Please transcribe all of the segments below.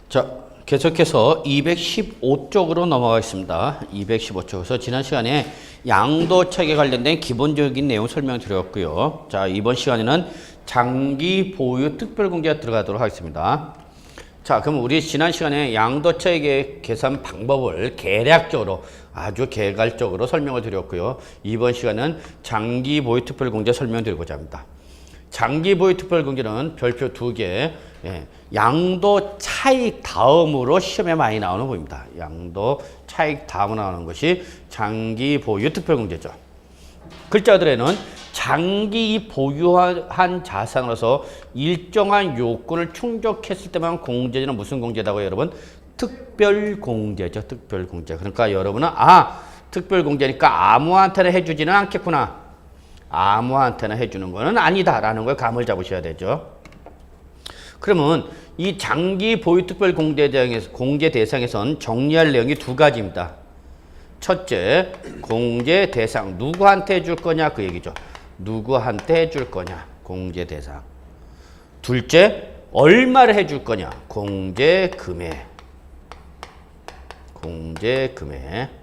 자, 계속해서 215쪽으로 넘어가겠습니다. 215쪽에서 지난 시간에 양도책에 관련된 기본적인 내용 설명드렸고요. 자, 이번 시간에는 장기 보유 특별공제가 들어가도록 하겠습니다. 자, 그럼 우리 지난 시간에 양도책의 계산 방법을 개략적으로 아주 개괄적으로 설명을 드렸고요. 이번 시간은 장기 보유 특별공제 설명드리고자 합니다. 장기 보유 특별공제는 별표 2개, 양도 차익 다음으로 시험에 많이 나오는 부분입니다. 양도 차익 다음으로 나오는 것이 장기 보유 특별공제죠. 글자들에는 장기 보유한 자산으로서 일정한 요건을 충족했을 때만 공제는 무슨 공제다고요, 여러분? 특별공제죠, 특별공제. 그러니까 여러분은 특별공제니까 아무한테나 해주지는 않겠구나. 아무한테나 해주는 거는 아니다라는 걸 감을 잡으셔야 되죠. 그러면 이 장기 보유 특별 공제 대상에선 정리할 내용이 두 가지입니다. 첫째, 공제 대상 누구한테 해줄 거냐 그 얘기죠. 누구한테 해줄 거냐 공제 대상. 둘째, 얼마를 해줄 거냐 공제 금액. 공제 금액.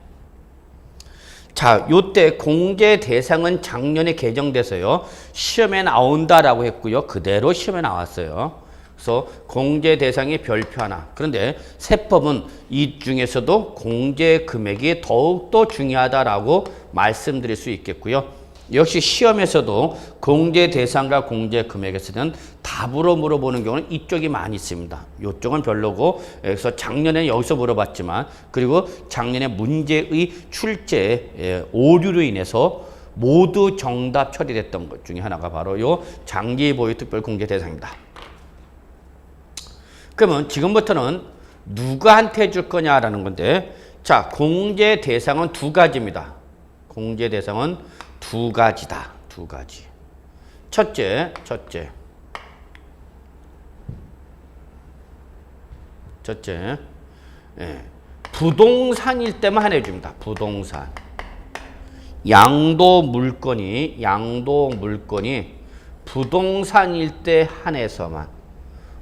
자, 요때 공제 대상은 작년에 개정돼서요. 시험에 나온다라고 했고요. 그대로 시험에 나왔어요. 그래서 공제 대상이 별표 하나. 그런데 세법은 이 중에서도 공제 금액이 더욱더 중요하다라고 말씀드릴 수 있겠고요. 역시 시험에서도 공제 대상과 공제 금액에서는 답으로 물어보는 경우는 이쪽이 많이 있습니다. 이쪽은 별로고, 그래서 작년에 여기서 물어봤지만, 그리고 작년에 문제의 출제 오류로 인해서 모두 정답 처리됐던 것 중에 하나가 바로 요 장기 보유 특별 공제 대상입니다. 그러면 지금부터는 누구한테 해줄 거냐라는 건데, 자, 공제 대상은 두 가지입니다. 공제 대상은 두 가지다. 두 가지. 첫째. 부동산일 때만 해줍니다. 부동산. 양도 물건이 부동산일 때 한해서만.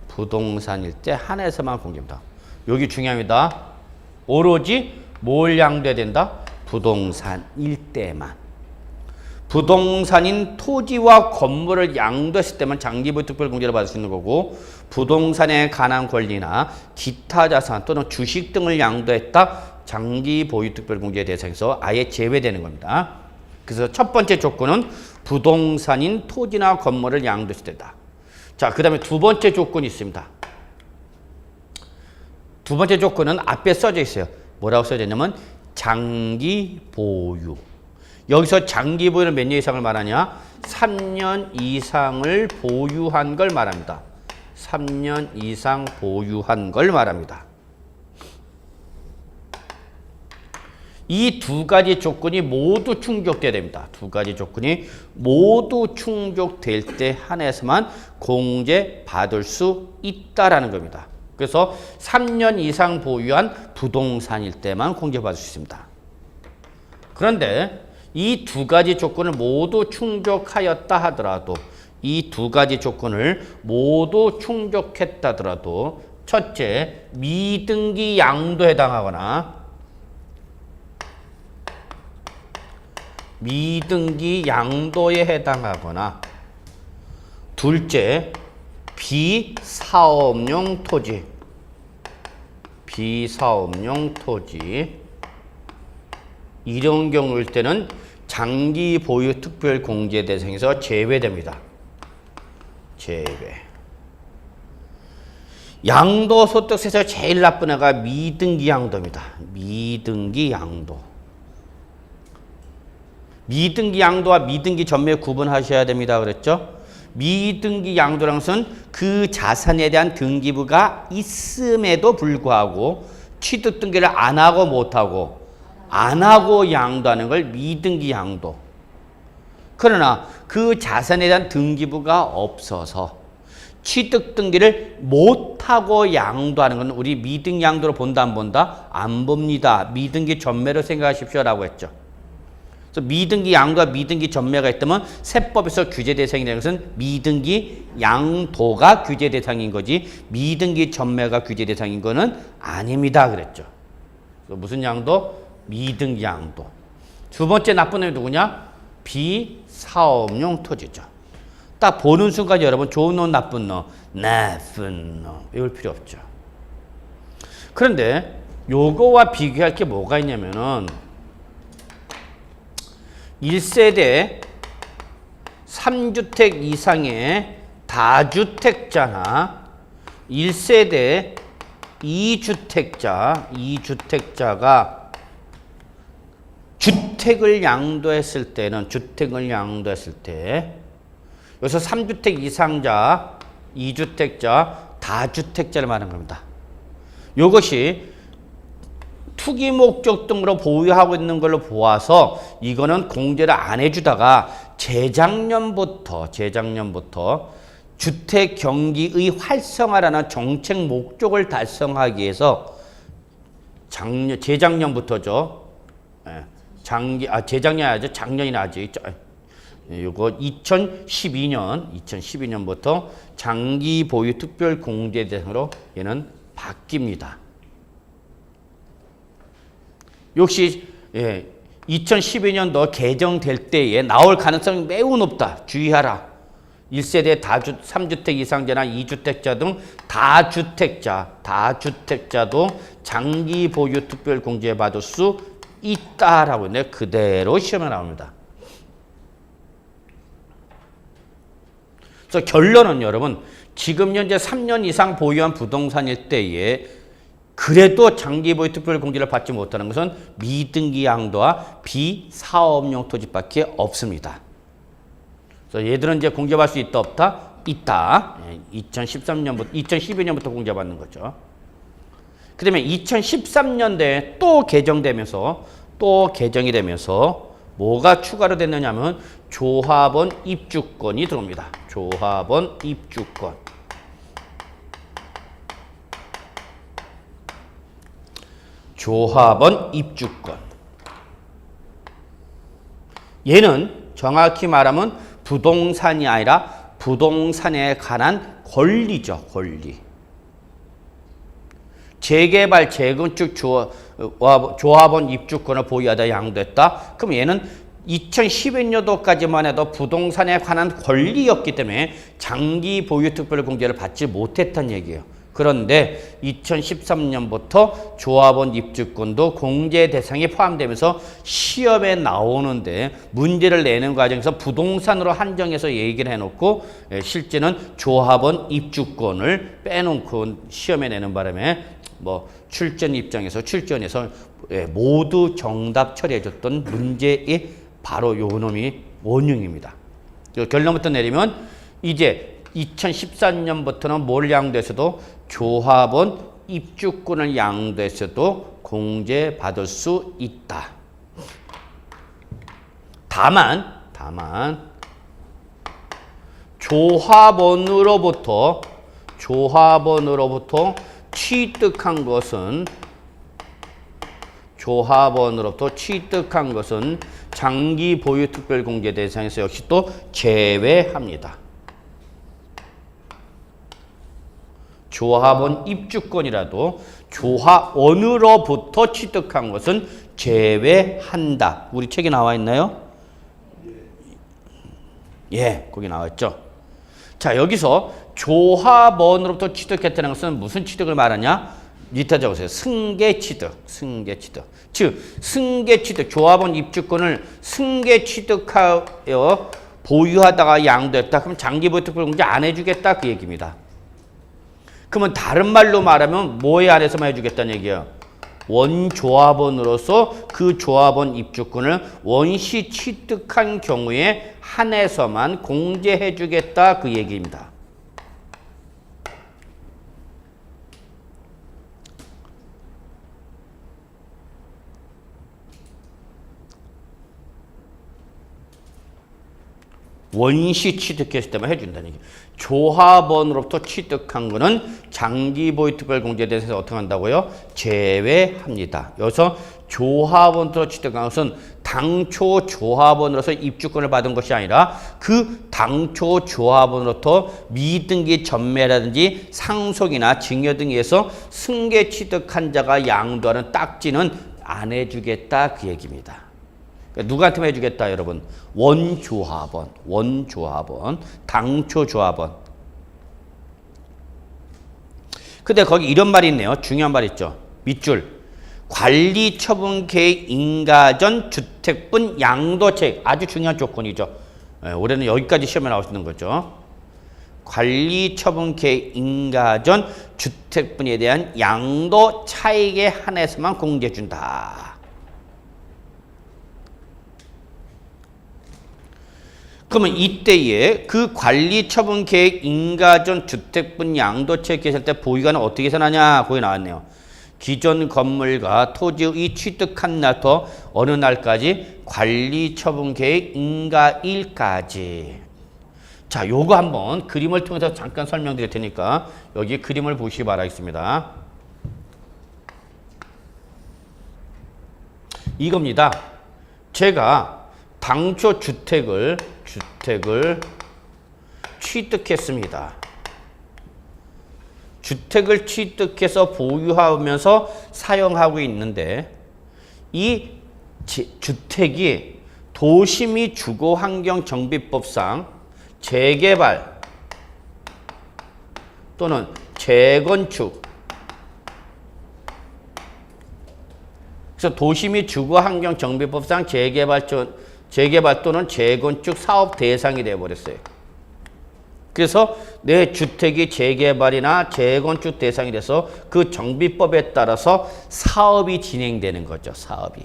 부동산일 때 한해서만 공개합니다. 여기 중요합니다. 오로지 뭘 양도해야 된다? 부동산일 때만. 부동산인 토지와 건물을 양도했을 때만 장기보유 특별공제를 받을 수 있는 거고, 부동산에 관한 권리나 기타 자산 또는 주식 등을 양도했다 장기보유 특별공제 대상에서 아예 제외되는 겁니다. 그래서 첫 번째 조건은 부동산인 토지나 건물을 양도했을 때다. 자, 그 다음에 두 번째 조건이 있습니다. 두 번째 조건은 앞에 써져 있어요. 뭐라고 써져 있냐면 장기 보유. 여기서 장기 보유는 몇 년 이상을 말하냐? 3년 이상을 보유한 걸 말합니다. 3년 이상 보유한 걸 말합니다. 이 두 가지 조건이 모두 충족돼야 됩니다. 두 가지 조건이 모두 충족될 때 한해서만 공제 받을 수 있다라는 겁니다. 그래서 3년 이상 보유한 부동산일 때만 공제받을 수 있습니다. 그런데 이 두 가지 조건을 모두 충족하였다 하더라도, 이 두 가지 조건을 모두 충족했다 하더라도, 첫째, 미등기 양도에 해당하거나, 미등기 양도에 해당하거나, 둘째, 비사업용 토지, 비사업용 토지, 이런 경우일 때는 장기 보유 특별 공제 대상에서 제외됩니다. 제외. 양도소득세에서 제일 나쁜 애가 미등기 양도입니다. 미등기 양도. 미등기 양도와 미등기 전매 구분하셔야 됩니다. 그랬죠? 미등기 양도라는 것은 그 자산에 대한 등기부가 있음에도 불구하고 취득 등기를 안 하고 못 하고 양도하는 걸 미등기 양도. 그러나 그 자산에 대한 등기부가 없어서 취득 등기를 못하고 양도하는 건 우리 미등기 양도로 본다 안 본다? 안 봅니다. 미등기 전매로 생각하십시오라고 했죠. 그래서 미등기 양도와 미등기 전매가 있다면 세법에서 규제 대상이 되는 것은 미등기 양도가 규제 대상인 거지 미등기 전매가 규제 대상인 거는 아닙니다. 그랬죠. 그래서 무슨 양도? 미등기 양도. 두 번째 나쁜 놈이 누구냐? 비사업용 토지죠. 딱 보는 순간 여러분 좋은 놈, 나쁜 놈, 나쁜 놈 외울 필요 없죠. 그런데 요거와 비교할 게 뭐가 있냐면은 1세대 3주택 이상의 다주택자나 1세대 2주택자가 주택을 양도했을 때 여기서 3주택 이상자, 2주택자, 다주택자를 말하는 겁니다. 이것이 투기 목적 등으로 보유하고 있는 걸로 보아서 이거는 공제를 안 해주다가 재작년부터 주택 경기의 활성화라는 정책 목적을 달성하기 위해서 재작년부터죠. 재작년이 아니죠. 작년이나 아직. 요거 2012년부터 장기 보유 특별 공제 대상으로 얘는 바뀝니다. 역시 2012년도 개정될 때에 나올 가능성이 매우 높다. 주의하라. 1세대 3주택 이상자나 2주택자 등 다주택자도 장기 보유 특별 공제 받을 수 있다라고 했는데 그대로 시험에 나옵니다. 그래서 결론은 여러분 지금 현재 3년 이상 보유한 부동산일 때에 그래도 장기 보유 특별 공제를 받지 못하는 것은 미등기 양도와 비사업용 토지밖에 없습니다. 그래서 얘들은 이제 공제받을 수 있다 없다? 있다. 2012년부터 공제받는 거죠. 그 다음에 2013년도에 또 개정이 되면서 뭐가 추가로 됐느냐 하면 조합원 입주권이 들어옵니다. 조합원 입주권. 얘는 정확히 말하면 부동산이 아니라 부동산에 관한 권리죠. 권리. 재개발, 재건축 조합원 입주권을 보유하다 양도했다. 그럼 얘는 2012년도까지만 해도 부동산에 관한 권리였기 때문에 장기 보유 특별 공제를 받지 못했다는 얘기예요. 그런데 2013년부터 조합원 입주권도 공제 대상에 포함되면서 시험에 나오는데 문제를 내는 과정에서 부동산으로 한정해서 얘기를 해놓고 실제는 조합원 입주권을 빼놓고 시험에 내는 바람에 출전에서 모두 정답 처리해줬던 문제의 바로 요 놈이 원흉입니다. 결론부터 내리면 이제 2014년부터는 뭘 양도했어도 조합원 입주권을 양도했어도 공제받을 수 있다. 다만 조합원으로부터 취득한 것은 장기 보유 특별 공제 대상에서 역시 또 제외합니다. 조합원 입주권이라도 조합원으로부터 취득한 것은 제외한다. 우리 책에 나와 있나요? 예, 거기 나와 있죠. 자, 여기서 조합원으로부터 취득했다는 것은 무슨 취득을 말하냐? 밑에 적으세요. 승계취득. 즉, 승계취득, 조합원 입주권을 승계취득하여 보유하다가 양도했다. 그럼 장기보유 특별 공제 안 해주겠다. 그 얘기입니다. 그러면 다른 말로 말하면 뭐에 한해서만 해주겠다는 얘기예요? 원조합원으로서 그 조합원 입주권을 원시 취득한 경우에 한해서만 공제해주겠다. 그 얘기입니다. 원시 취득했을 때만 해준다는 얘기예요. 조합원으로부터 취득한 거는 장기 보유 특별 공제에 대해서 어떻게 한다고요? 제외합니다. 여기서 조합원으로부터 취득한 것은 당초 조합원으로서 입주권을 받은 것이 아니라 그 당초 조합원으로부터 미등기 전매라든지 상속이나 증여 등에서 승계 취득한 자가 양도하는 딱지는 안 해주겠다 그 얘기입니다. 그러니까 누구한테만 해주겠다 여러분? 원조합원, 당초 조합원. 근데 거기 이런 말이 있네요. 중요한 말 있죠. 밑줄. 관리 처분 계획 인가 전 주택분 양도책. 아주 중요한 조건이죠. 올해는 여기까지 시험에 나올 수 있는 거죠. 관리 처분 계획 인가 전 주택분에 대한 양도 차익에 한해서만 공제해 준다. 그러면 이때에 그 관리 처분 계획 인가 전 주택분 양도책 계산할 때 보유가는 어떻게 계산하냐? 거기 나왔네요. 기존 건물과 토지의 취득한 날부터 어느 날까지 관리 처분 계획 인가일까지. 자, 요거 한번 그림을 통해서 잠깐 설명드릴 테니까 여기 그림을 보시기 바라겠습니다. 이겁니다. 제가 당초 주택을 취득했습니다. 주택을 취득해서 보유하면서 사용하고 있는데 이 주택이 도시및 주거환경정비법상 재개발 또는 재건축, 그래서 도시및 주거환경정비법상 재개발 또는 재건축 사업 대상이 되어버렸어요. 그래서 내 주택이 재개발이나 재건축 대상이 돼서 그 정비법에 따라서 사업이 진행되는 거죠. 사업이.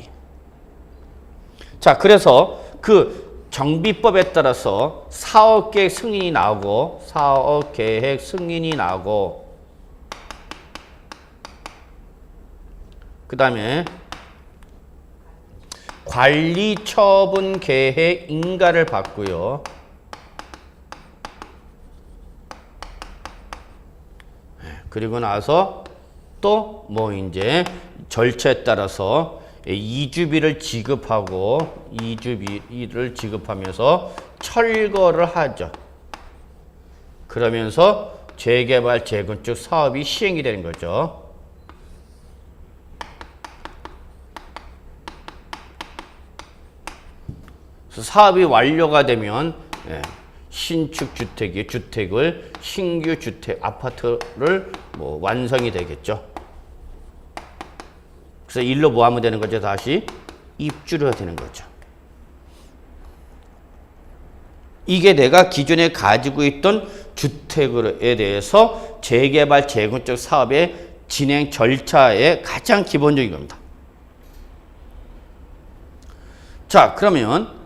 자, 그래서 그 정비법에 따라서 사업계획 승인이 나오고 그 다음에 관리처분 계획 인가를 받고요. 그리고 나서 또 뭐 이제 절차에 따라서 이주비를 지급하고 이주비를 지급하면서 철거를 하죠. 그러면서 재개발 재건축 사업이 시행이 되는 거죠. 그래서 사업이 완료가 되면 신축 주택을 신규 주택 아파트를 뭐 완성이 되겠죠. 그래서 일로 뭐 하면 되는 거죠? 다시 입주를 되는 거죠. 이게 내가 기존에 가지고 있던 주택에 대해서 재개발 재건축 사업의 진행 절차의 가장 기본적인 겁니다. 자, 그러면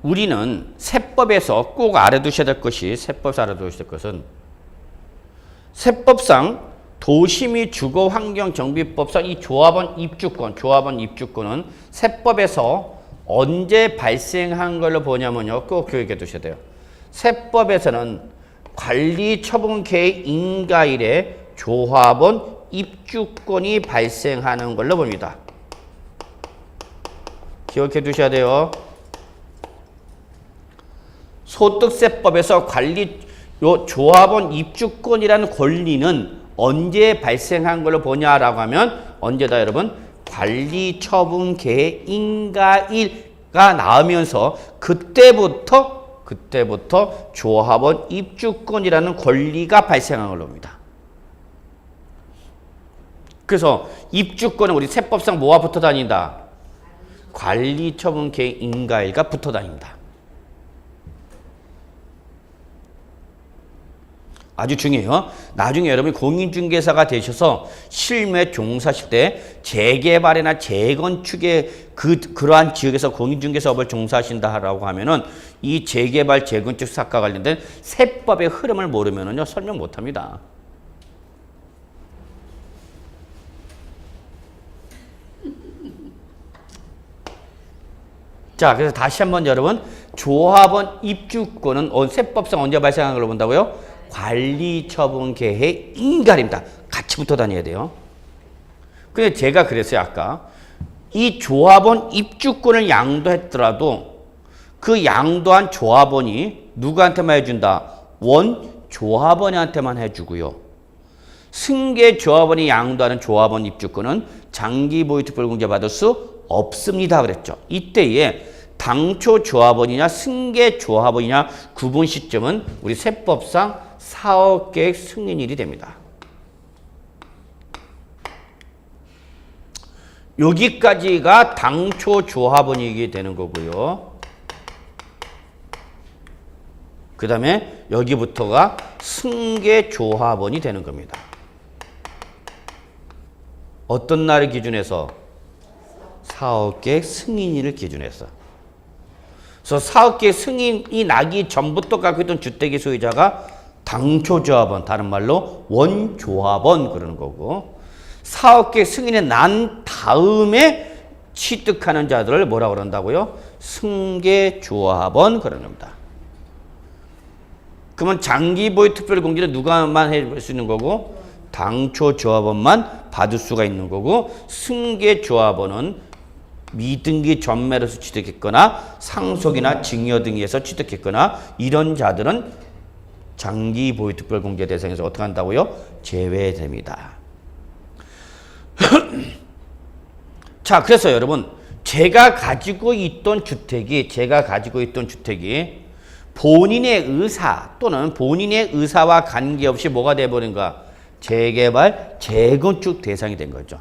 우리는 세법에서 꼭 알아두셔야 될 것이, 세법에서 알아두셔야 될 것은, 세법상 도시 및 주거환경정비법상 이 조합원 입주권은 세법에서 언제 발생한 걸로 보냐면요. 꼭 기억해 두셔야 돼요. 세법에서는 관리처분계획 인가일에 조합원 입주권이 발생하는 걸로 봅니다. 기억해 두셔야 돼요. 소득세법에서 조합원 입주권이라는 권리는 언제 발생한 걸로 보냐라고 하면 언제다 여러분? 관리처분계획 인가일가 나오면서 그때부터 조합원 입주권이라는 권리가 발생한 걸로 봅니다. 그래서 입주권은 우리 세법상 뭐와 붙어 다닌다? 관리처분계획 인가일과 붙어 다닙니다. 아주 중요해요. 나중에 여러분이 공인중개사가 되셔서 실무에 종사하실 때 재개발이나 재건축의 그러한 지역에서 공인중개사업을 종사하신다라고 하면은 이 재개발 재건축 사업과 관련된 세법의 흐름을 모르면은요 설명 못합니다. 자, 그래서 다시 한번 여러분, 조합원 입주권은 세법상 언제 발생한 걸로 본다고요? 관리처분계획 인가일입니다. 같이 붙어 다녀야 돼요. 근데 제가 그랬어요, 아까. 이 조합원 입주권을 양도했더라도 그 양도한 조합원이 누구한테만 해준다? 원조합원한테만 해주고요. 승계 조합원이 양도하는 조합원 입주권은 장기 보유 특별공제 받을 수 없습니다. 그랬죠. 이때에 당초 조합원이냐 승계 조합원이냐 구분 시점은 우리 세법상 사업계획 승인일이 됩니다. 여기까지가 당초 조합원이게 되는 거고요. 그 다음에 여기부터가 승계 조합원이 되는 겁니다. 어떤 날을 기준해서? 사업계획 승인일을 기준해서. 그래서 사업계획 승인이 나기 전부터 갖고 있던 주택의 소유자가 당초 조합원, 다른 말로 원조합원 그러는 거고, 사업계획 승인이 난 다음에 취득하는 자들을 뭐라고 그런다고요? 승계조합원 그러는 겁니다. 그러면 장기 보유 특별 공제는 누가만 해볼 수 있는 거고, 당초 조합원만 받을 수가 있는 거고, 승계조합원은 미등기 전매로서 취득했거나 상속이나 증여 등에서 취득했거나 이런 자들은 장기 보유 특별 공제 대상에서 어떻게 한다고요? 제외됩니다. 자, 그래서 여러분, 제가 가지고 있던 주택이 본인의 의사 또는 본인의 의사와 관계없이 뭐가 돼버린가? 재개발, 재건축 대상이 된 거죠.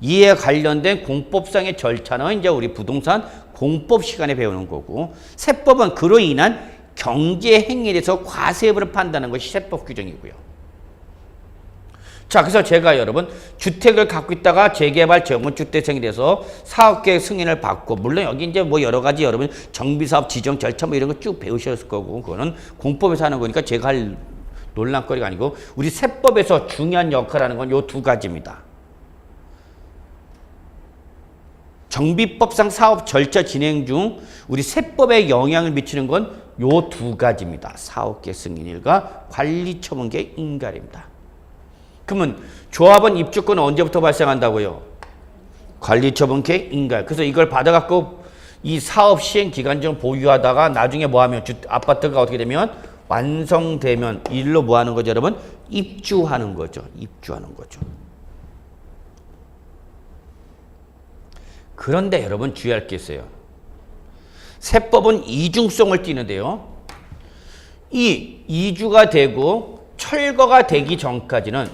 이에 관련된 공법상의 절차는 이제 우리 부동산 공법 시간에 배우는 거고, 세법은 그로 인한 경제 행위에 대해서 과세율을 판단하는 것이 세법 규정이고요. 자, 그래서 제가 여러분 주택을 갖고 있다가 재개발, 재건축 대상이 돼서 사업계획 승인을 받고, 물론 여기 이제 뭐 여러 가지 여러분 정비사업 지정 절차 뭐 이런 거 쭉 배우셨을 거고, 그거는 공법에서 하는 거니까 제가 할 논란거리가 아니고, 우리 세법에서 중요한 역할을 하는 건 요 두 가지입니다. 정비법상 사업 절차 진행 중 우리 세법에 영향을 미치는 건 요 두 가지입니다. 사업계획 승인일과 관리처분계획 인가입니다. 그러면 조합원 입주권은 언제부터 발생한다고요? 관리처분계획 인가. 그래서 이걸 받아갖고 이 사업 시행 기간 중 보유하다가 나중에 뭐하면 아파트가 어떻게 되면 완성되면 일로 뭐하는 거죠, 여러분? 입주하는 거죠. 입주하는 거죠. 그런데 여러분 주의할 게 있어요. 세법은 이중성을 띠는데요. 이 이주가 되고 철거가 되기 전까지는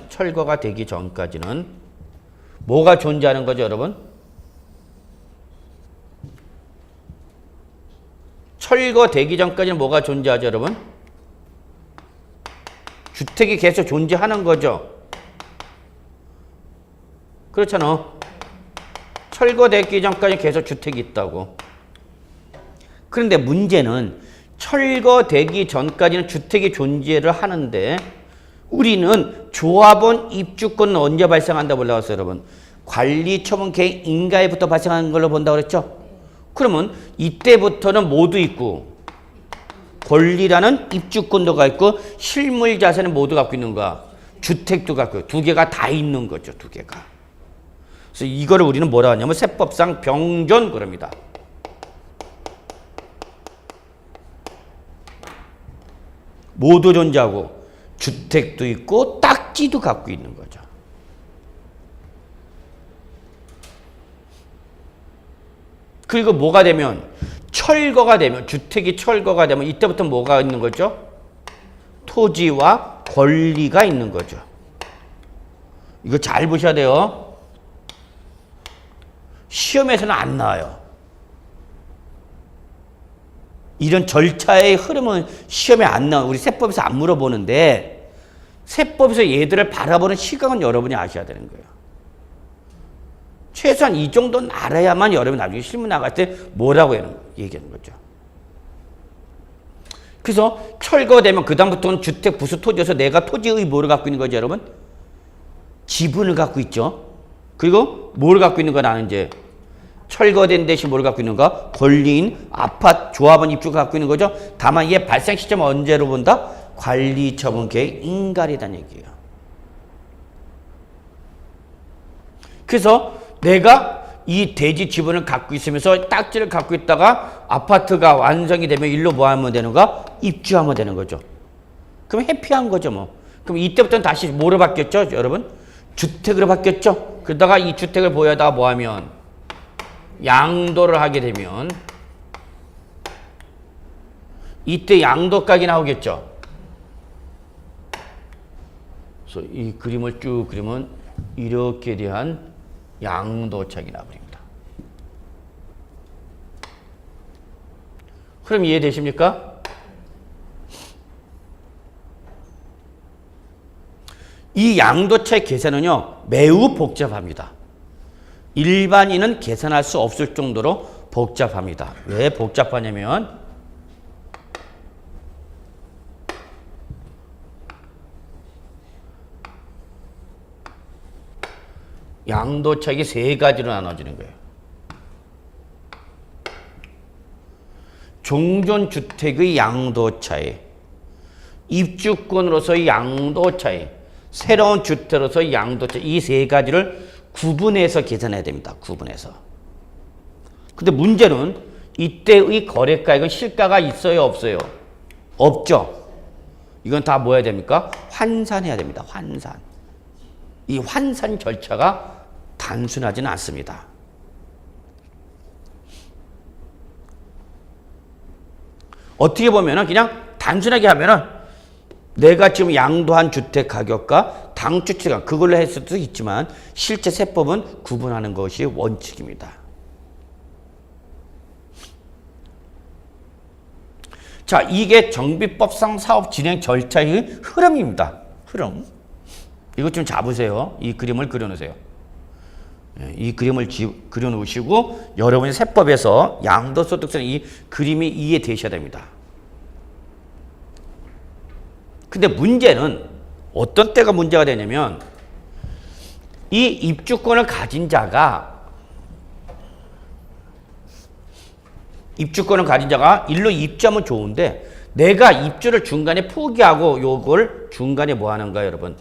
뭐가 존재하는 거죠, 여러분? 철거되기 전까지는 뭐가 존재하죠, 여러분? 주택이 계속 존재하는 거죠. 그렇잖아. 철거되기 전까지 계속 주택이 있다고. 그런데 문제는 철거되기 전까지는 주택이 존재를 하는데, 우리는 조합원 입주권은 언제 발생한다고 올라왔어요, 여러분? 관리처분계획 인가에부터 발생하는 걸로 본다고 그랬죠? 그러면 이때부터는 모두 있고, 권리라는 입주권도가 있고, 실물 자산은 모두 갖고 있는 거야. 주택도 갖고 있고, 두 개가 다 있는 거죠, 두 개가. 그래서 이거를 우리는 뭐라 하냐면 세법상 병존 그럽니다. 모두 존재하고 주택도 있고 딱지도 갖고 있는 거죠. 그리고 뭐가 되면 철거가 되면, 주택이 철거가 되면 이때부터 뭐가 있는 거죠? 토지와 권리가 있는 거죠. 이거 잘 보셔야 돼요. 시험에서는 안 나와요. 이런 절차의 흐름은 시험에 안 나와요. 우리 세법에서 안 물어보는데, 세법에서 얘들을 바라보는 시각은 여러분이 아셔야 되는 거예요. 최소한 이 정도는 알아야만 여러분이 나중에 실무 나갈 때 뭐라고 얘기하는 거죠. 그래서 철거되면 그 다음부터는 주택 부수 토지여서 내가 토지의 뭐를 갖고 있는 거죠, 여러분? 지분을 갖고 있죠. 그리고 뭘 갖고 있는 건 아는지, 철거된 대신 뭘 갖고 있는가? 권리인 아파트 조합원 입주가 갖고 있는 거죠. 다만 얘 발생 시점 언제로 본다? 관리처분계획 인가이라는 얘기예요. 그래서 내가 이 대지 지분을 갖고 있으면서 딱지를 갖고 있다가 아파트가 완성이 되면 일로 뭐 하면 되는 가 입주하면 되는 거죠. 그럼 해피한 거죠, 뭐. 그럼 이때부터는 다시 뭐로 바뀌었죠, 여러분? 주택으로 바뀌었죠. 그러다가 이 주택을 보유하다가 뭐 하면 양도를 하게 되면 이때 양도가액이 나오겠죠. 그래서 이 그림을 쭉 그리면 이렇게 대한 양도차익이 나버립니다. 그럼 이해되십니까? 이 양도차익 계산은요 매우 복잡합니다. 일반인은 계산할 수 없을 정도로 복잡합니다. 왜 복잡하냐면 양도차익이 세 가지로 나눠지는 거예요. 종전주택의 양도차익, 입주권으로서의 양도차익, 새로운 주택으로서의 양도차익, 이 세 가지를 구분해서 계산해야 됩니다. 구분해서. 근데 문제는 이때의 거래가액은 실가가 있어요, 없어요? 없죠. 이건 다 뭐 해야 됩니까? 환산해야 됩니다. 환산. 이 환산 절차가 단순하지는 않습니다. 어떻게 보면은 그냥 단순하게 하면은 내가 지금 양도한 주택 가격과 당주택가 그걸로 했을 수도 있지만 실제 세법은 구분하는 것이 원칙입니다. 자, 이게 정비법상 사업 진행 절차의 흐름입니다. 흐름. 이것 좀 잡으세요. 이 그림을 그려놓으세요. 이 그림을 그려놓으시고 여러분의 세법에서 양도소득세는 이 그림이 이해되셔야 됩니다. 근데 문제는 어떤 때가 문제가 되냐면 이 입주권을 가진 자가 일로 입주하면 좋은데 내가 입주를 중간에 포기하고 요걸 중간에 뭐 하는 거야, 여러분?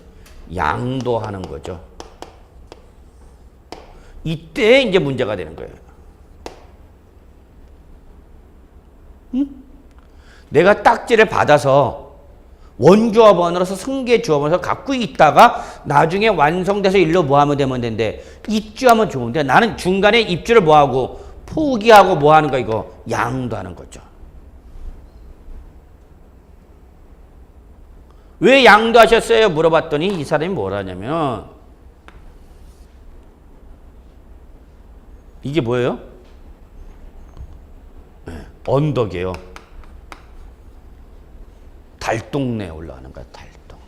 양도하는 거죠. 이때 이제 문제가 되는 거예요. 응? 내가 딱지를 받아서 원조합원으로서 승계조합원으로서 갖고 있다가 나중에 완성돼서 일로 뭐 하면 되면 되는데 입주하면 좋은데 나는 중간에 입주를 뭐 하고 포기하고 뭐 하는 거 이거 양도하는 거죠. 왜 양도하셨어요? 물어봤더니 이 사람이 뭐라냐면 이게 뭐예요? 언덕이에요. 달동네에 올라가는 거야. 달동네.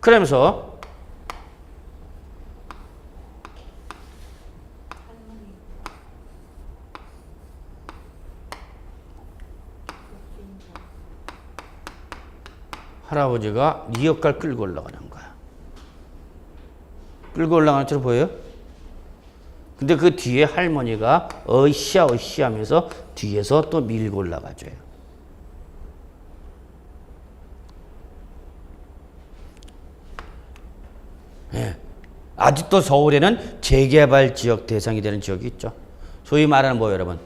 그러면서 할아버지가 리어카를 끌고 올라가는 거야. 끌고 올라가는 것처럼 보여요? 근데 그 뒤에 할머니가 어이씨야 어이씨 하면서 뒤에서 또 밀고 올라가줘요. 예. 아직도 서울에는 재개발 지역 대상이 되는 지역이 있죠. 소위 말하는 뭐 여러분?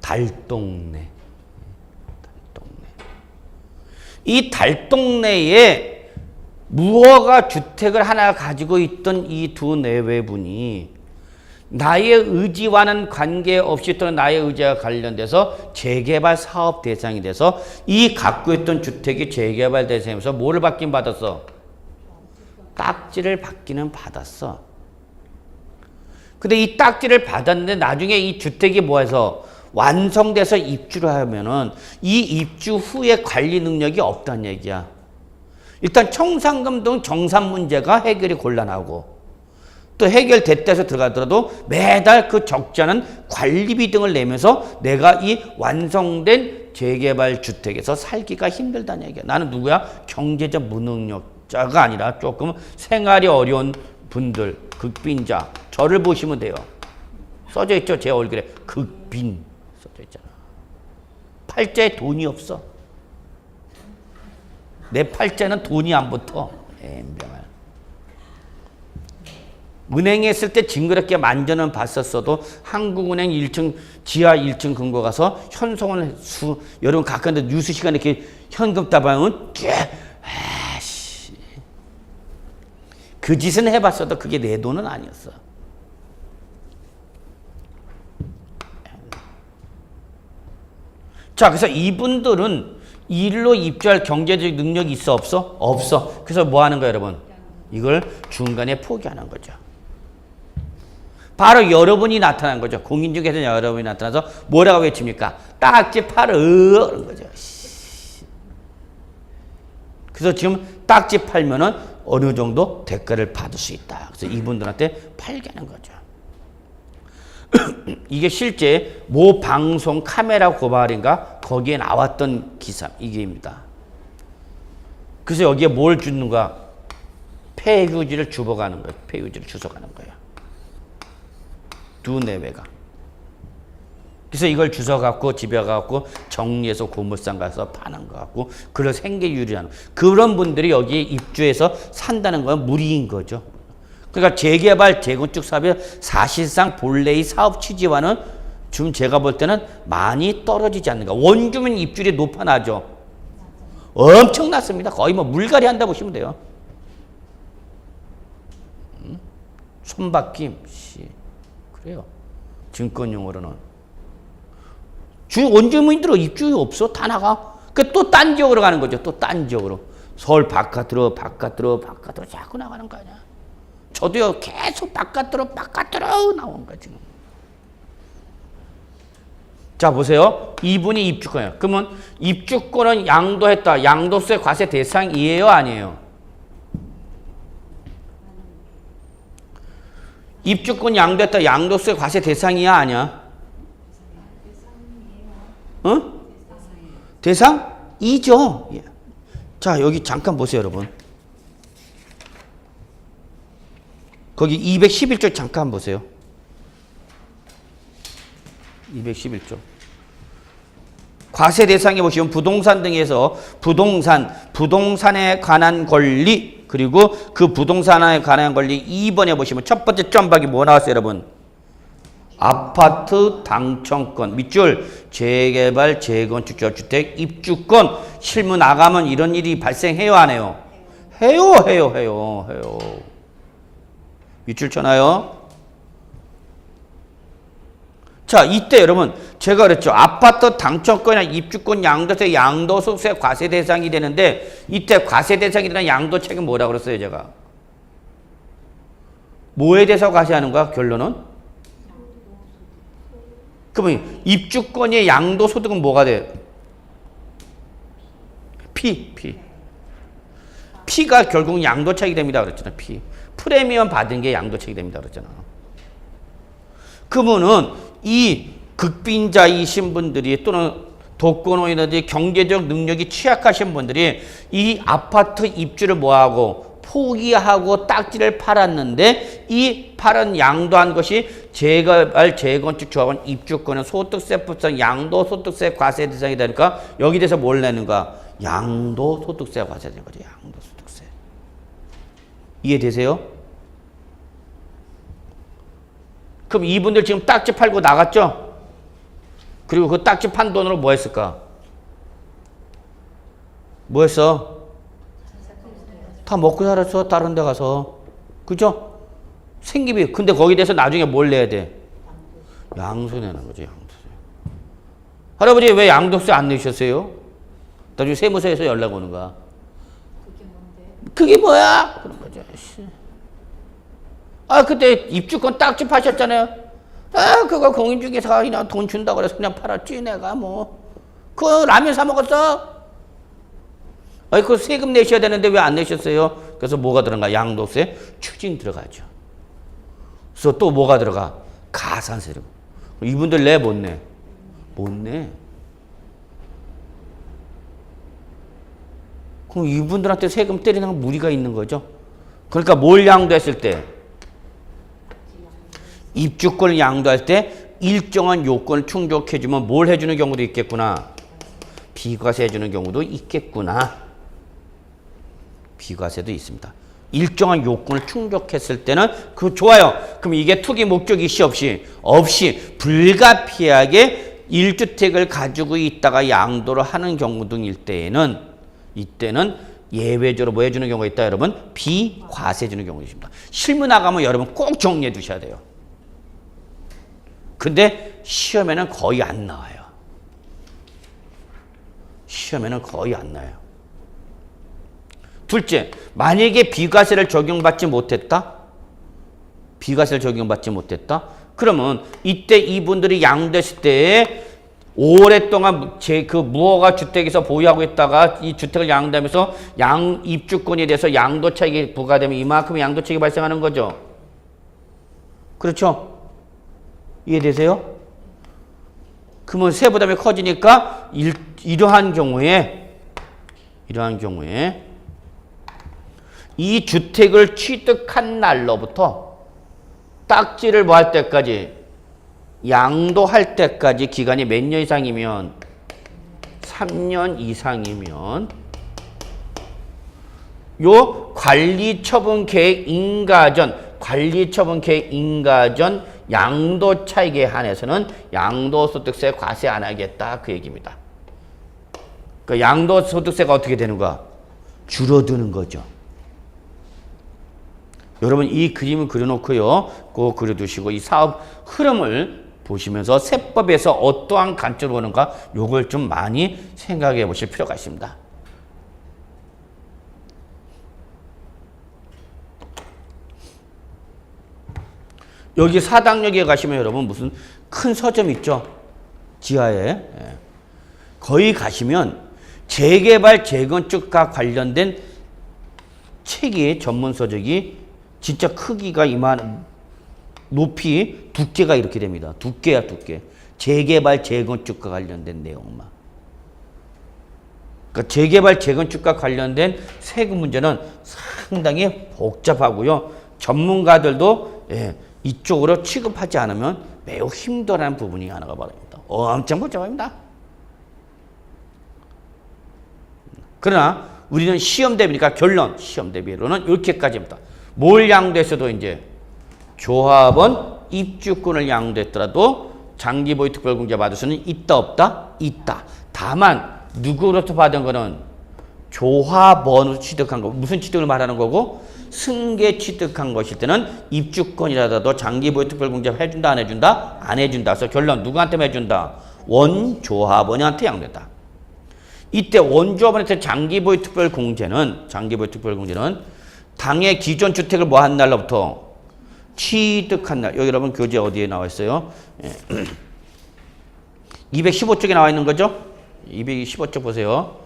달동네. 이 달동네에 무허가 주택을 하나 가지고 있던 이 두 내외분이 나의 의지와는 관계없이 또는 나의 의지와 관련돼서 재개발 사업 대상이 돼서 이 갖고 있던 주택이 재개발 대상이면서 뭐를 받긴 받았어? 딱지를 받기는 받았어. 근데 이 딱지를 받았는데 나중에 이 주택이 뭐해서 완성돼서 입주를 하면은 이 입주 후에 관리 능력이 없다는 얘기야. 일단 청산금 등 정산 문제가 해결이 곤란하고 또 해결됐다 해서 들어가더라도 매달 그 적지 않은 관리비 등을 내면서 내가 이 완성된 재개발 주택에서 살기가 힘들다는 얘기야. 나는 누구야? 경제적 무능력자가 아니라 조금 생활이 어려운 분들, 극빈자. 저를 보시면 돼요. 써져 있죠? 제 얼굴에 극빈 써져 있잖아. 팔자에 돈이 없어. 내 팔자는 돈이 안 붙어. 엠병아. 은행에 있을 때 징그럽게 만져는 봤었어도 한국은행 1층, 지하 1층 근거 가서 현송을 여러분 가끔도 뉴스 시간에 이렇게 현금 따방은 아씨. 그 짓은 해봤어도 그게 내 돈은 아니었어. 자, 그래서 이분들은 일로 입주할 경제적 능력이 있어, 없어? 없어. 그래서 뭐 하는 거예요, 여러분? 이걸 중간에 포기하는 거죠. 바로 여러분이 나타난 거죠. 공인중개사 여러분이 나타나서 뭐라고 외칩니까? 딱지 팔어 그런 거죠. 그래서 지금 딱지 팔면은 어느 정도 대가를 받을 수 있다. 그래서 이분들한테 팔게 하는 거죠. 이게 실제 모 방송 카메라 고발인가 거기에 나왔던 기사 이게입니다. 그래서 여기에 뭘 주는가? 폐유지를 주워가는 거예요. 폐유지를 주워가는 거예요. 두 내외가. 그래서 이걸 주워갖고 집에 가갖고 정리해서 고물상 가서 파는 거 같고 그걸 생계유리하는 그런 분들이 여기에 입주해서 산다는 건 무리인 거죠. 그러니까 재개발, 재건축 사업이 사실상 본래의 사업 취지와는 지금 제가 볼 때는 많이 떨어지지 않는가. 원주민 입주율이 높아나죠. 엄청났습니다. 거의 뭐 물갈이 한다고 보시면 돼요. 손바뀜, 그래요. 증권용어로는. 원주민들은 입주율이 없어. 다 나가. 또 딴 지역으로 가는 거죠. 또 딴 지역으로. 서울 바깥으로 자꾸 나가는 거 아니야. 저도요, 계속 바깥으로 나오는 거야, 지금. 자, 보세요. 이분이 입주권이에요. 그러면 입주권은 양도했다. 양도세 과세 대상이에요, 아니에요? 입주권 양도했다. 양도세 과세 대상이야, 아니야? 어? 대상이죠. 예. 자, 여기 잠깐 보세요, 여러분. 거기 211조 잠깐 보세요. 211조. 과세 대상에 보시면 부동산 등에서 부동산에 관한 권리 그리고 그 부동산에 관한 권리 2번에 보시면 첫 번째 점박이 뭐 나왔어요, 여러분? 아파트 당첨권, 밑줄 재개발, 재건축, 저주택, 입주권 실무 나가면 이런 일이 발생해요, 안 해요? 해요. 밑줄 쳐놔요. 자, 이때 여러분 제가 그랬죠. 아파트 당첨권이나 입주권 양도세, 양도소득세 과세 대상이 되는데 이때 과세 대상이 되는 양도책은 뭐라고 그랬어요, 제가? 뭐에 대해서 과세하는 거야, 결론은? 그러면 입주권의 양도소득은 뭐가 돼? P가 결국 양도책이 됩니다, 그랬잖아. 프리미엄 받은 게 양도책이 됩니다, 그랬잖아. 그러면은 이 극빈자이신 분들이 또는 독거노인이라든지 경제적 능력이 취약하신 분들이 이 아파트 입주를 뭐하고 포기하고 딱지를 팔았는데 이 팔은 양도한 것이 재개발, 재건축 조합원 입주권은 소득세법상 양도소득세 과세 대상이 되니까 여기 대해서 뭘 내는가? 양도소득세 과세 되는 거죠. 양도소득세. 이해되세요? 그럼 이분들 지금 딱지 팔고 나갔죠? 그리고 그 딱지 판 돈으로 뭐 했을까? 뭐 했어? 다 먹고 살았어, 다른 데 가서. 그죠? 생기비. 근데 거기에 대해서 나중에 뭘 내야 돼? 양도세 내는 거지, 양도세. 할아버지 왜 양도세 안 내셨어요? 나중에 세무서에서 연락 오는 거야. 그게 뭐야? 그런 거죠. 아, 그때 입주권 딱지 파셨잖아요. 아, 그거 공인중개사가 그냥 돈 준다고 그래서 그냥 팔았지, 내가 뭐. 그거 라면 사 먹었어? 아니, 그거 세금 내셔야 되는데 왜 안 내셨어요? 그래서 뭐가 들어가? 양도세 추징 들어가죠. 그래서 또 뭐가 들어가? 가산세로. 이분들 내 못 내? 못 내. 그럼 이분들한테 세금 때리는 건 무리가 있는 거죠. 그러니까 뭘 양도했을 때? 입주권을 양도할 때 일정한 요건을 충족해주면 뭘 해주는 경우도 있겠구나. 비과세 해주는 경우도 있겠구나. 비과세도 있습니다. 일정한 요건을 충족했을 때는 그 좋아요. 그럼 이게 투기 목적이 없이 불가피하게 1주택을 가지고 있다가 양도를 하는 경우 등일 때에는 이때는 예외적으로 뭐 해주는 경우가 있다 여러분? 비과세 해주는 경우가 있습니다. 실무 나가면 여러분 꼭 정리해 두셔야 돼요. 근데 시험에는 거의 안 나와요. 시험에는 거의 안 나와요. 둘째, 만약에 비과세를 적용받지 못했다? 비과세를 적용받지 못했다? 그러면 이때 이분들이 양도했을 때 오랫동안 그 무허가 주택에서 보유하고 있다가 이 주택을 양도하면서 입주권에 대해서 양도차익이 부과되면 이만큼 양도차익이 발생하는 거죠. 그렇죠? 이해되세요? 그러면 세부담이 커지니까 이러한 경우에 이 주택을 취득한 날로부터 딱지를 뭐 할 때까지 양도할 때까지 기간이 몇 년 이상이면 3년 이상이면 요 관리처분 계획 인가 전 양도 차익에 한해서는 양도소득세 과세 안 하겠다 그 얘기입니다. 그러니까 양도소득세가 어떻게 되는 거야? 줄어드는 거죠. 여러분 이 그림을 그려놓고요. 꼭 그려두시고 이 사업 흐름을 보시면서 세법에서 어떠한 관점으로 보는가 요걸 좀 많이 생각해 보실 필요가 있습니다. 여기 사당역에 가시면 여러분 무슨 큰 서점 있죠? 지하에. 거기 가시면 재개발, 재건축과 관련된 책이 전문 서적이 진짜 크기가 높이 두께가 이렇게 됩니다. 두께. 재개발, 재건축과 관련된 내용만. 그러니까 재개발, 재건축과 관련된 세금 문제는 상당히 복잡하고요. 전문가들도 이쪽으로 취급하지 않으면 매우 힘들어하는 부분이 하나가 바랍니다. 엄청 복잡합니다. 그러나 우리는 시험 대비니까 결론, 시험 대비로는 이렇게까지입니다. 뭘 양도했어도 이제 조합원 입주권을 양도했더라도 장기보유 특별공제 받을 수는 있다 없다? 있다. 다만 누구로부터 받은 거는 조합원으로 취득한 거. 무슨 취득을 말하는 거고? 승계 취득한 것일 때는 입주권이라도 장기보유 특별공제 해준다 안 해준다? 안 해준다. 그래서 결론 누구한테 해준다? 원조합원한테 양도했다. 이때 원조합원한테 장기보유 특별공제는 당의 기존 주택을 뭐 한 날로부터 취득한 날. 여기 여러분 교재 어디에 나와 있어요? 215쪽에 나와 있는 거죠? 215쪽 보세요.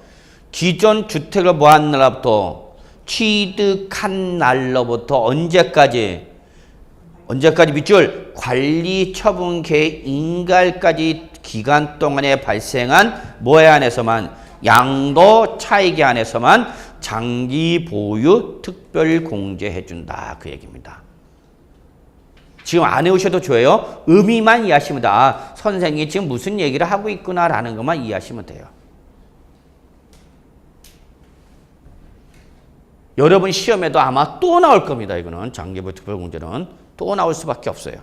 기존 주택을 뭐 한 날로부터 취득한 날로부터 언제까지 밑줄 관리처분 계획 인가일까지 기간 동안에 발생한 뭐에 한해서만 양도 차익에 한해서만 장기 보유 특별 공제해 준다 그 얘기입니다. 지금 안 외우셔도 좋아요. 의미만 이해하시면 돼. 아, 선생님이 지금 무슨 얘기를 하고 있구나라는 것만 이해하시면 돼요. 여러분 시험에도 아마 또 나올 겁니다. 이거는 장기보유 특별 공제는 또 나올 수밖에 없어요.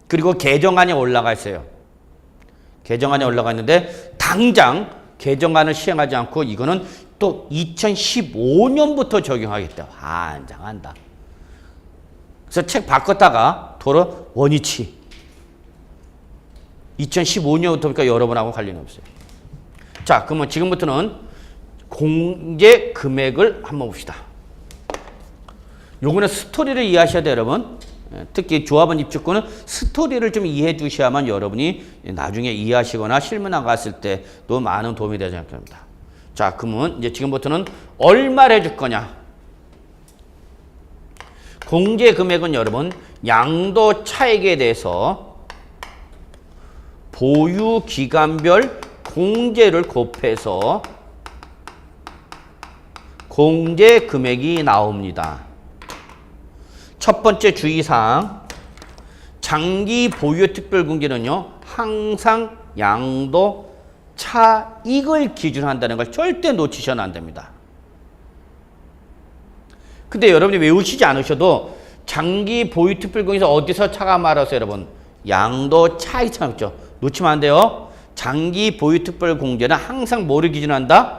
그리고 개정안이 올라가 있어요. 개정안이 올라가 있는데 당장 개정안을 시행하지 않고 이거는 또 2015년부터 적용하겠다. 환장한다. 그래서 책 바꿨다가 도로 원위치. 2015년부터니까 여러분하고 관련이 없어요. 자, 그러면 지금부터는 공제 금액을 한번 봅시다. 요거는 스토리를 이해하셔야 돼요, 여러분. 특히 조합원 입주권은 스토리를 좀 이해해 주셔야만 여러분이 나중에 이해하시거나 실무 나갔을 때도 많은 도움이 되지 않겠습니다. 자, 그러면 이제 지금부터는 얼마를 해줄 거냐? 공제 금액은 여러분 양도 차익에 대해서 보유 기간별 공제를 곱해서 공제 금액이 나옵니다. 첫 번째 주의사항, 장기 보유 특별공제는요 항상 양도 차익을 기준으로 한다는 걸 절대 놓치셔는 안 됩니다. 근데 여러분이 외우시지 않으셔도 장기 보유특별공제에서 어디서 차가 말아서 여러분 양도 차익 차익죠. 놓치면 안 돼요. 장기 보유특별공제는 항상 뭐를 기준한다?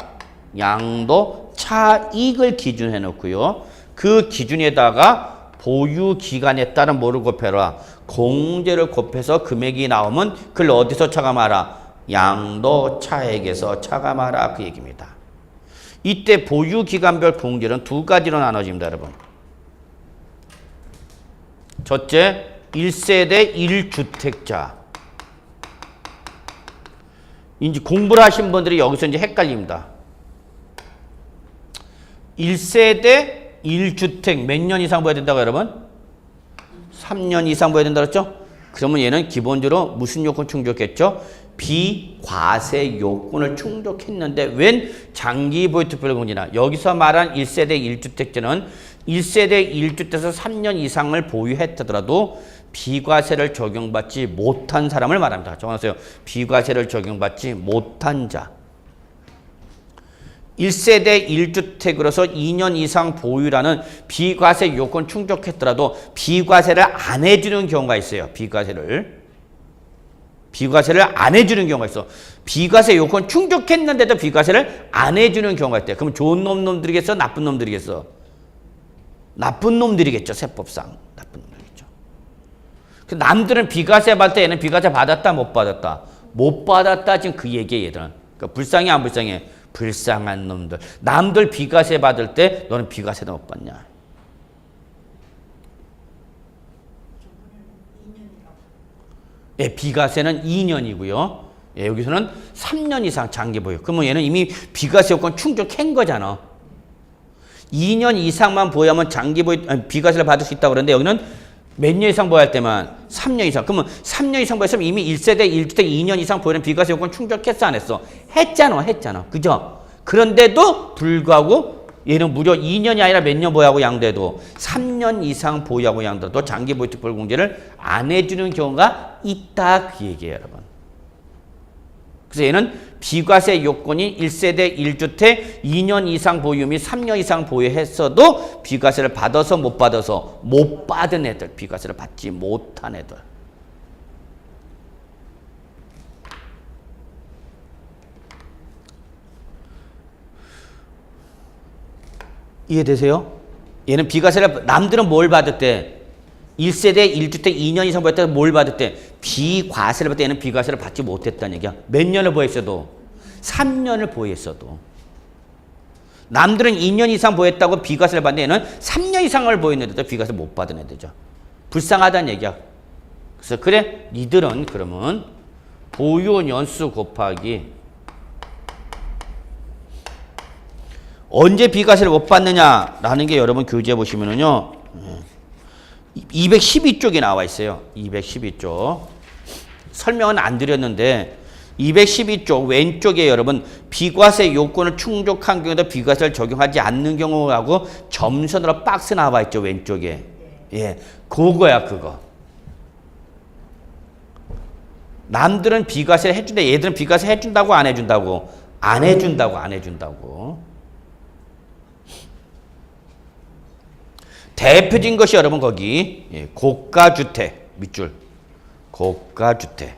양도 차익을 기준해 놓고요. 그 기준에다가 보유 기간에 따른 뭐를 곱해라? 공제를 곱해서 금액이 나오면 그걸 어디서 차감하라? 양도 차액에서 차감하라 그 얘기입니다. 이때 보유 기간별 공제는 두 가지로 나눠집니다, 여러분. 첫째, 1세대 1주택자. 이제 공부를 하신 분들이 여기서 이제 헷갈립니다. 1세대 1주택 몇 년 이상 보여야 된다고 여러분? 3년 이상 보여야 된다 그랬죠? 그러면 얘는 기본적으로 무슨 요건 충족했죠? 비과세 요건을 충족했는데 웬 장기 보유특별공제나 여기서 말한 1세대 1주택자는 1세대 1주택에서 3년 이상을 보유했더라도 비과세를 적용받지 못한 사람을 말합니다. 적어놓으세요. 비과세를 적용받지 못한 자. 1세대 1주택으로서 2년 이상 보유라는 비과세 요건 충족했더라도 비과세를 안 해주는 경우가 있어요. 비과세를 안 해주는 경우가 있어. 비과세 요건 충족했는데도 비과세를 안 해주는 경우가 있대요. 그럼 좋은 놈들이겠어? 나쁜 놈들이겠어? 나쁜 놈들이겠죠. 세법상. 나쁜 놈들이겠죠. 남들은 비과세 받을 때 얘는 비과세 받았다 못 받았다? 못 받았다 지금 그 얘기야 얘들은. 그러니까 불쌍해 안 불쌍해? 불쌍한 놈들. 남들 비과세 받을 때 너는 비과세도 못 받냐? 예, 비과세는 2년이고요. 예, 여기서는 3년 이상 장기 보유. 그러면 얘는 이미 비과세 요건 충족한 거잖아. 2년 이상만 보유하면 장기 보유, 비과세를 받을 수 있다고 그러는데 여기는 몇 년 이상 보유할 때만 3년 이상. 그러면 3년 이상 보유했으면 이미 1세대 1주택 2년 이상 보유는 비과세 요건 충족했어 안 했어? 했잖아. 그죠? 그런데도 불구하고 얘는 무려 2년이 아니라 몇 년 보유하고 양도해도 3년 이상 보유하고 양도해도 장기 보유 특별공제를 안 해주는 경우가 있다 그 얘기예요 여러분. 그래서 얘는 비과세 요건이 1세대 1주택 2년 이상 보유 및 3년 이상 보유했어도 비과세를 받아서 못 받아서 못 받은 애들, 비과세를 받지 못한 애들. 이해되세요? 얘는 비과세를 남들은 뭘 받을 때 1세대 1주택 2년 이상 보였다 뭘 받을 때 비과세를 받을 때 얘는 비과세를 받지 못했다는 얘기야. 몇 년을 보였어도 3년을 보였어도 남들은 2년 이상 보였다고 비과세를 받는 얘는 3년 이상을 보였는데도 비과세 못 받은 애들이죠. 불쌍하다는 얘기야. 그래서 그래 니들은 그러면 보유 연수 곱하기 언제 비과세를 못 받느냐라는 게 여러분 교재에 보시면은요. 212쪽에 나와 있어요. 212쪽. 설명은 안 드렸는데 212쪽 왼쪽에 여러분 비과세 요건을 충족한 경우에도 비과세를 적용하지 않는 경우하고 점선으로 박스 나와 있죠. 왼쪽에. 예, 그거야 그거. 남들은 비과세 해준대. 얘들은 비과세 해준다고 안 해준다고? 안 해준다고. 대표적인 것이 여러분 거기 예, 고가주택 밑줄 고가주택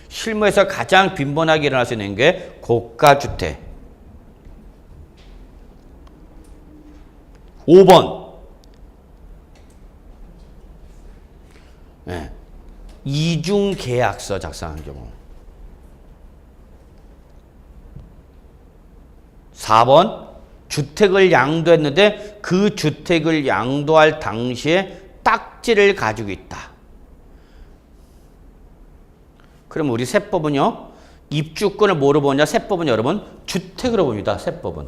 실무에서 가장 빈번하게 일어날 수 있는 게 고가주택 5번 예, 이중계약서 작성한 경우 4번 주택을 양도했는데 그 주택을 양도할 당시에 딱지를 가지고 있다. 그럼 우리 세법은요. 입주권을 뭐로 보냐? 세법은 여러분 주택으로 봅니다. 세법은.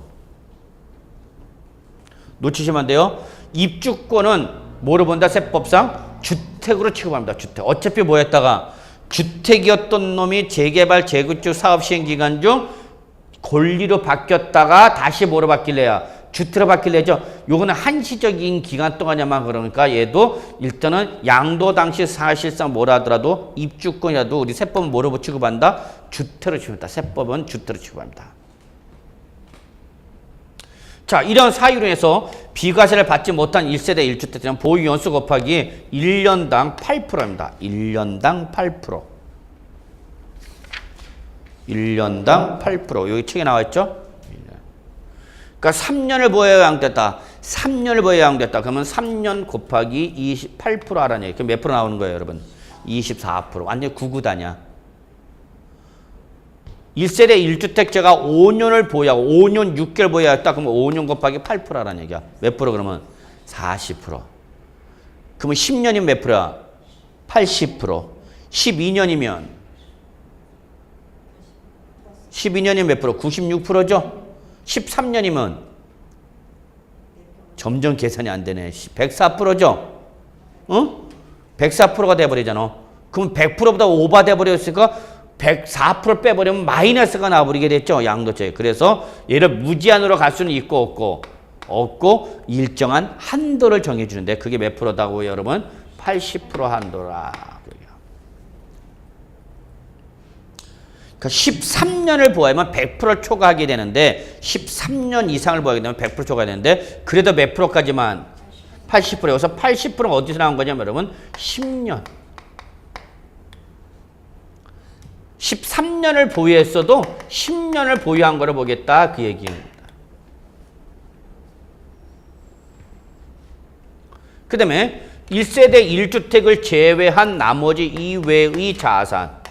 놓치시면 안 돼요. 입주권은 뭐로 본다? 세법상 주택으로 취급합니다. 주택. 어차피 뭐였다가 주택이었던 놈이 재개발 재구축 사업 시행 기간 중 권리로 바뀌었다가 다시 뭐로 바뀔래야? 주택으로 바뀔래죠? 요거는 한시적인 기간 동안에만 그러니까 얘도 일단은 양도 당시 사실상 뭐라 하더라도 입주권이라도 우리 세법은 뭐로 취급한다? 주택으로 취급한다. 세법은 주택으로 취급합니다. 자, 이런 사유로 해서 비과세를 받지 못한 1세대 1주택자는 보유 연수 곱하기 1년당 8%입니다. 1년당 8%. 1년당 8%. 여기 책에 나와 있죠? 그러니까 3년을 보여야 양됐다. 3년을 보여야 양됐다. 그러면 3년 곱하기 28% 하라는 얘기. 그럼 몇 프로 나오는 거예요, 여러분? 24%. 완전히 구구다냐. 1세대 1주택자가 5년을 보유하고 5년 6개월 보유했다. 그러면 5년 곱하기 8%라는 얘기야. 몇 프로 그러면? 40%. 그러면 10년이면 몇 프로야? 80%. 12년이면 몇 프로? 96%죠? 13년이면 점점 계산이 안 되네. 104%죠? 어? 104%가 돼버리잖아. 그럼 100%보다 오버 돼버렸으니까 104% 빼버리면 마이너스가 나와버리게 됐죠. 양도세. 그래서 얘를 무제한으로 갈 수는 있고 없고 일정한 한도를 정해주는데 그게 몇 프로다고요, 여러분? 80% 한도라. 그러니까 13년을 보아야만 100%를 초과하게 되는데 13년 이상을 보아야 되면 100% 초과해야 되는데 그래도 몇 프로까지만? 80%. 여기서 80%가 어디서 나온 거냐면 여러분 10년. 13년을 보유했어도 10년을 보유한 거를 보겠다. 그 얘기입니다. 그 다음에 1세대 1주택을 제외한 나머지 이외의 자산.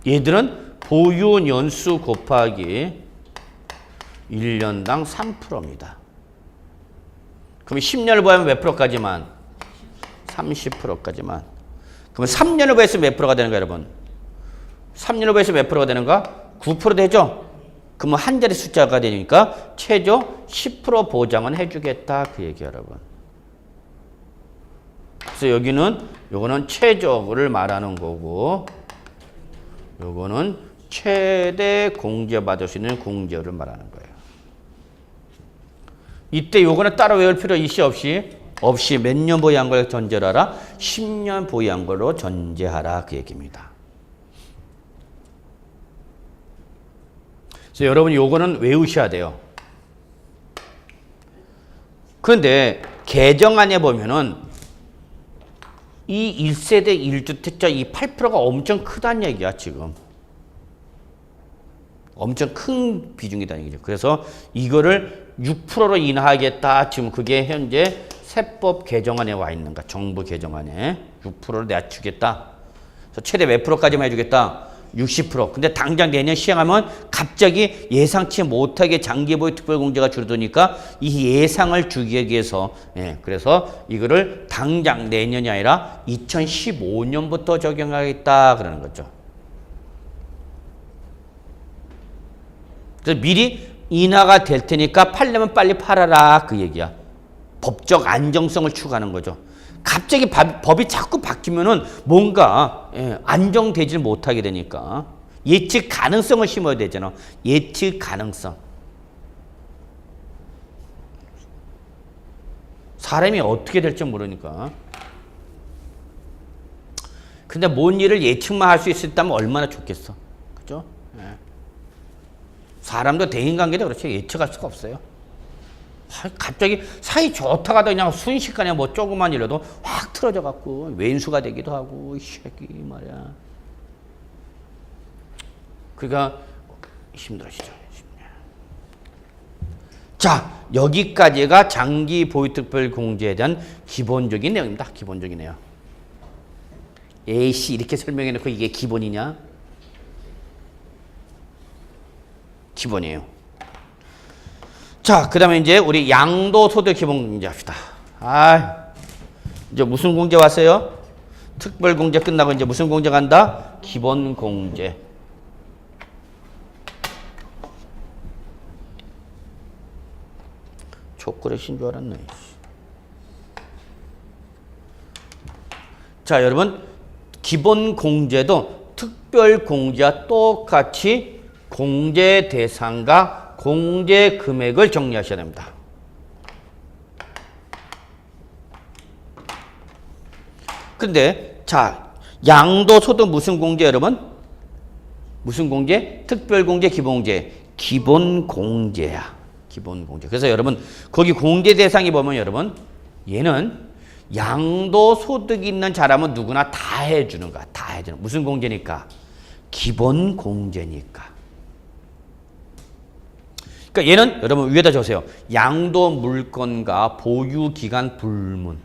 얘들은 보유 연수 곱하기 1년당 3%입니다. 그럼 10년을 보면 몇 프로까지만? 30%까지만. 그러면 3년을 보였으면 몇 프로가 되는가, 여러분? 3년을 보였으면 몇 프로가 되는가? 9% 되죠? 그러면 한 자리 숫자가 되니까 최저 10% 보장은 해주겠다. 그 얘기, 여러분. 그래서 여기는, 요거는 최저를 말하는 거고, 요거는 최대 공제받을 수 있는 공제를 말하는 거예요. 이때 요거는 따로 외울 필요 있이 없이 몇 년 보유한 걸 전제하라? 10년 보유한 걸로 전제하라. 그 얘기입니다. 그래서 여러분 요거는 외우셔야 돼요. 그런데 개정안에 보면은 이 1세대 1주택자 이 8%가 엄청 크다는 얘기야, 지금. 엄청 큰 비중이다는 얘기죠. 그래서 이거를 6%로 인하하겠다. 지금 그게 현재 세법 개정안에 와 있는가? 정부 개정안에 6%를 낮추겠다. 그래서 최대 몇 프로까지만 해주겠다? 60%. 근데 당장 내년 시행하면 갑자기 예상치 못하게 장기보유 특별공제가 줄어드니까 이 예상을 주기 위해서 그래서 이거를 당장 내년이 아니라 2015년부터 적용하겠다 그러는 거죠. 그래서 미리 인하가 될 테니까 팔려면 빨리 팔아라 그 얘기야. 법적 안정성을 추구하는 거죠. 갑자기 법이 자꾸 바뀌면은 뭔가 안정되질 못하게 되니까 예측 가능성을 심어야 되잖아. 예측 가능성. 사람이 어떻게 될지 모르니까. 근데 뭔 일을 예측만 할 수 있었다면 얼마나 좋겠어. 그죠? 사람도 대인관계도 그렇죠. 예측할 수가 없어요. 갑자기 사이 좋다가 그냥 순식간에 뭐 조그만 일로도 확 틀어져 갖고 왼수가 되기도 하고 이 새끼 말이야. 그러니까 힘들어지죠. 자, 여기까지가 장기 보유특별공제에 대한 기본적인 내용입니다. 기본적이네요. 에이씨 이렇게 설명해 놓고 이게 기본이냐? 기본이에요. 자, 그 다음에 이제 우리 양도소득 기본공제 합시다. 이제 무슨 공제 왔어요? 특별공제 끝나고 이제 무슨 공제 간다? 기본공제. 초콜릿인 줄 알았네. 자, 여러분 기본공제도 특별공제와 똑같이 공제 대상과 공제 금액을 정리하셔야 됩니다. 근데 자, 양도소득 무슨 공제 여러분? 무슨 공제? 특별공제, 기본공제. 기본공제야. 기본공제. 그래서 여러분 거기 공제 대상이 보면 여러분 얘는 양도소득이 있는 사람은 누구나 다 해주는 거야. 다 해주는. 무슨 공제니까? 기본공제니까. 그러니까 얘는 여러분 위에다 적으세요. 양도 물건과 보유기간 불문.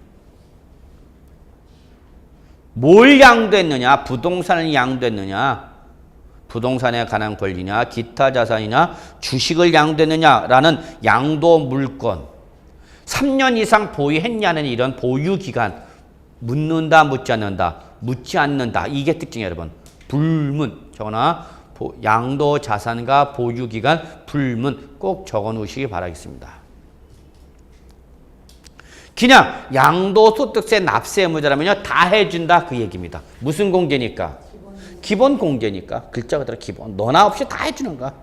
뭘 양도했느냐? 부동산을 양도했느냐? 부동산에 관한 권리냐? 기타 자산이냐? 주식을 양도했느냐라는 양도 물건. 3년 이상 보유했냐는 이런 보유기간. 묻는다, 묻지 않는다. 묻지 않는다. 이게 특징이에요, 여러분. 불문. 적어놔. 양도 자산과 보유기간 불문 꼭 적어놓으시기 바라겠습니다. 그냥 양도소득세 납세 의무자라면요 다 해준다 그 얘기입니다. 무슨 공제니까? 기본 공제니까. 글자 그대로 기본. 너나 없이 다 해주는 거야.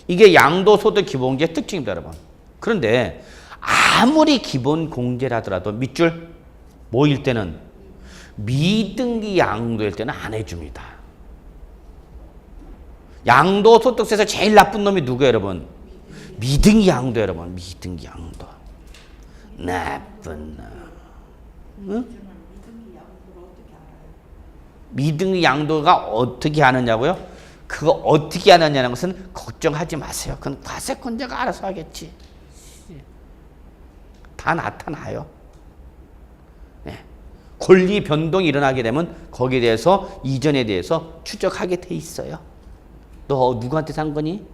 이게 양도소득 기본공제의 특징입니다, 여러분. 그런데 아무리 기본 공제라더라도 밑줄 뭐일 때는 미등기 양도일 때는 안 해줍니다. 양도소득세에서 제일 나쁜 놈이 누구예요, 여러분? 미등기 양도, 여러분. 미등기 양도. 나쁜 놈. 응? 미등기 양도가 어떻게 하느냐고요? 그거 어떻게 하느냐는 것은 걱정하지 마세요. 그건 과세권자가 알아서 하겠지. 다 나타나요. 네. 권리 변동이 일어나게 되면 거기에 대해서 이전에 대해서 추적하게 돼 있어요. 너 누구한테 산 거니?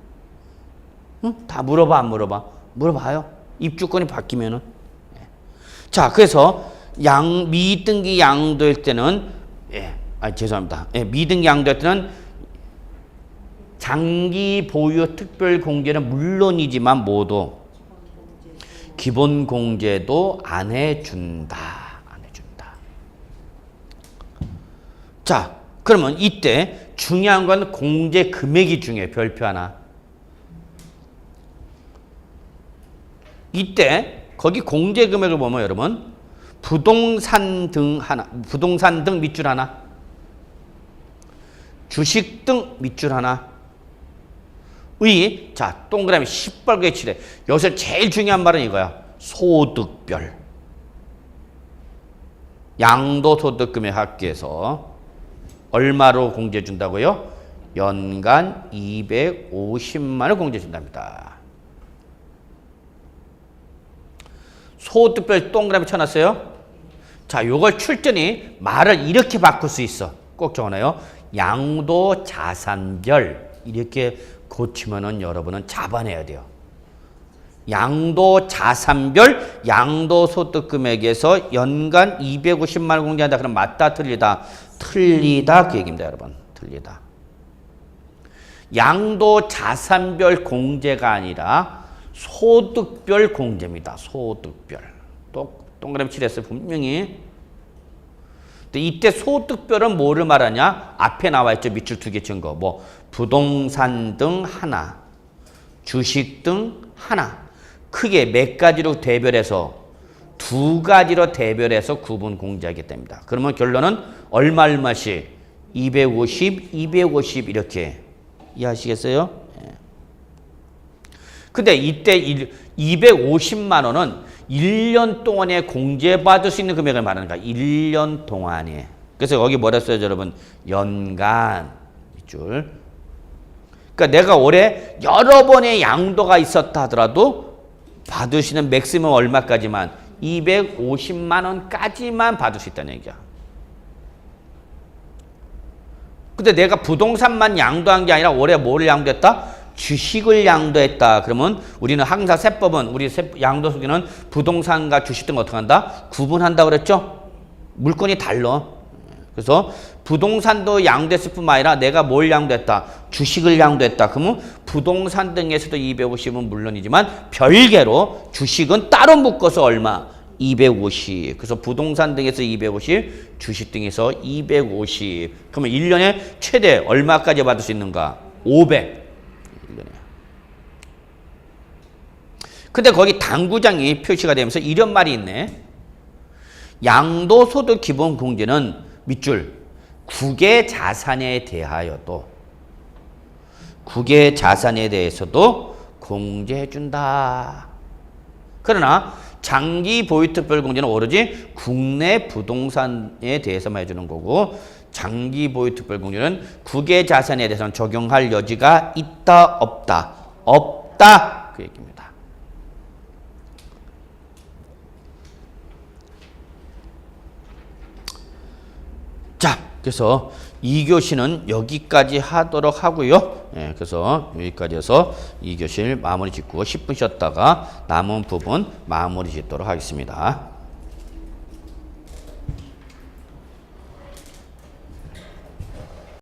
응? 다 물어봐, 안 물어봐? 물어봐요. 입주권이 바뀌면은. 네. 자, 그래서 미등기 양도일 때는 죄송합니다. 미등기 양도일 때는 장기 보유 특별 공제는 물론이지만 모두 기본 공제도 안 해준다. 안 해준다. 자, 그러면 이때 중요한 건 공제 금액이 중요해요. 별표 하나. 이때 거기 공제 금액을 보면 여러분 부동산 등 하나, 부동산 등 밑줄 하나, 주식 등 밑줄 하나, 자, 동그라미 시뻘겋게 칠해. 여기서 제일 중요한 말은 이거야. 소득별. 양도소득금액 합계해서 얼마로 공제해 준다고요? 연간 250만 원 공제해 준답니다. 소득별 동그라미 쳐놨어요? 자, 요걸 출전이 말을 이렇게 바꿀 수 있어. 꼭 적어놔요. 양도자산별. 이렇게 고치면은 여러분은 잡아내야 돼요. 양도자산별 양도소득금액에서 연간 250만 원 공제한다. 그럼 맞다, 틀리다? 틀리다 그 얘기입니다, 여러분. 틀리다. 양도자산별 공제가 아니라 소득별 공제입니다. 소득별. 또 동그라미 칠했어요, 분명히. 근데 이때 소득별은 뭐를 말하냐? 앞에 나와 있죠. 밑줄 2개 친 거. 뭐 부동산 등 하나, 주식 등 하나. 크게 몇 가지로 대별해서 2가지로 대별해서 구분 공제하게 됩니다. 그러면 결론은 얼마씩? 250, 250 이렇게. 이해하시겠어요? 근데 이때 250만 원은 1년 동안에 공제받을 수 있는 금액을 말하는 거야. 1년 동안에. 그래서 여기 뭐라 써요, 여러분? 연간. 밑줄. 그러니까 내가 올해 여러 번의 양도가 있었다 하더라도 받으시는 맥시멈 얼마까지만? 250만 원까지만 받을 수 있다는 얘기야. 근데 내가 부동산만 양도한 게 아니라 올해 뭐를 양도했다? 주식을 양도했다. 그러면 우리는 항상 세법은 우리 양도소득은 부동산과 주식 등 어떻게 한다? 구분한다 그랬죠? 물건이 달라. 그래서 부동산도 양도했을 뿐만 아니라 내가 뭘 양도했다? 주식을 양도했다. 그러면 부동산 등에서도 250은 물론이지만 별개로 주식은 따로 묶어서 얼마? 250. 그래서 부동산 등에서 250, 주식 등에서 250. 그러면 1년에 최대 얼마까지 받을 수 있는가? 500. 1년에. 근데 거기 당구장이 표시가 되면서 이런 말이 있네. 양도소득 기본공제는 밑줄 국외 자산에 대하여도 국외 자산에 대해서도 공제해준다. 그러나 장기 보유특별 공제는 오로지 국내 부동산에 대해서만 해주는 거고 장기 보유특별 공제는 국외 자산에 대해서는 적용할 여지가 있다 없다? 없다. 그 얘기입니다. 자, 그래서 2교시는 여기까지 하도록 하고요. 예, 그래서 여기까지 해서 2교시를 마무리 짓고 10분 쉬었다가 남은 부분 마무리 짓도록 하겠습니다.